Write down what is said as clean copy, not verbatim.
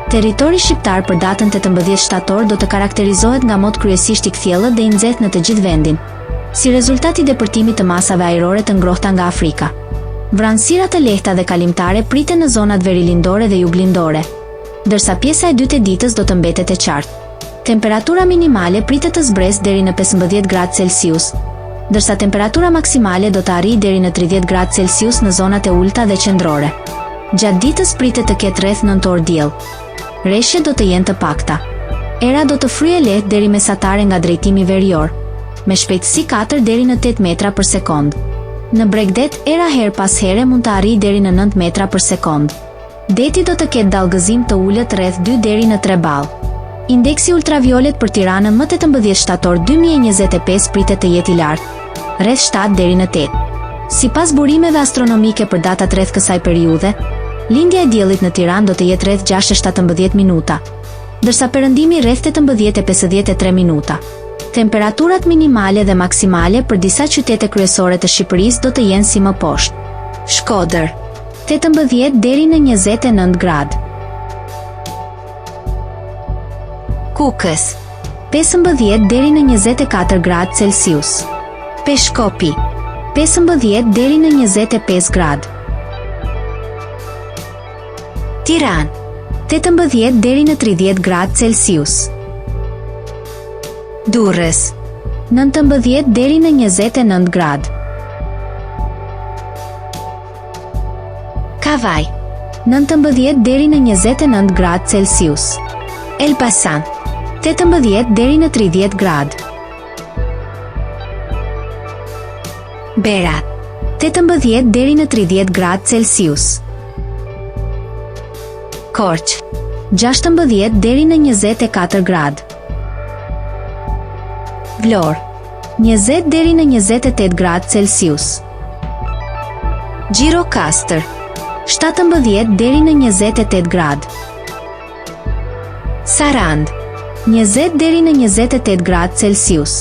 Territori shqiptar për datën 18 shtator do të karakterizohet nga mod kryesisht i kthjellët dhe i nxehtë në të gjithë vendin, si rezultat i depërtimit të masave ajrore të ngrohta nga Afrika. Vranësira të lehta dhe kalimtare priten në zonat verilindore dhe juglindore, ndërsa pjesa e dytë e ditës do të mbetet e qartë. Temperatura minimale pritet të zbresë deri në 15 gradë Celsius, ndërsa temperatura maksimale do të arrijë deri në 30 gradë Celsius në zonat e ulta dhe qendrore. Gjatë ditës pritet të ketë rreth 9 orë diell. Reshjet do të jenë të pakta. Era do të fryejë lehtë deri mesatare nga drejtimi verior, me shpejtësi 4 deri në 8 metra për sekond. Në Bregdet, era her pas here mund të arrijë deri në 9 metra për sekond. Deti do të ketë dallgëzim të ulët rreth 2 deri në 3 ballë. Indeksi ultraviolet për Tiranën më 18 shtator 2025 pritet të jetë i lartë, rreth 7 deri në 8. Sipas burimeve astronomike për datat rreth kësaj periudhe, lindja e diellit në Tiranë do të jetë rreth 6:17 minuta, ndërsa perëndimi rreth 18:53 minuta. Temperaturat minimale dhe maksimale për disa qytete kryesore të Shqipërisë do të jenë si më poshtë. Shkodër, 18 deri në 29 gradë. Kukës, 15 deri në 24 gradë Celsius. Peshkopi, 15 deri në 25 gradë. Tiranë, 18 deri në 30 gradë Celsius. Durrës, 19 deri në 29 gradë. Kavaj, 19 deri në 29 gradë Celsius. Elbasan, 18 deri në 30 gradë. Berat, 18 deri në 30 gradë Celsius. Korçë, 16 deri në 24 gradë. Vlorë, 20 deri në 28 gradë Celsius. Gjirokastër, 17 deri në 28 gradë. Sarandë, 20 deri në 28 gradë Celsius.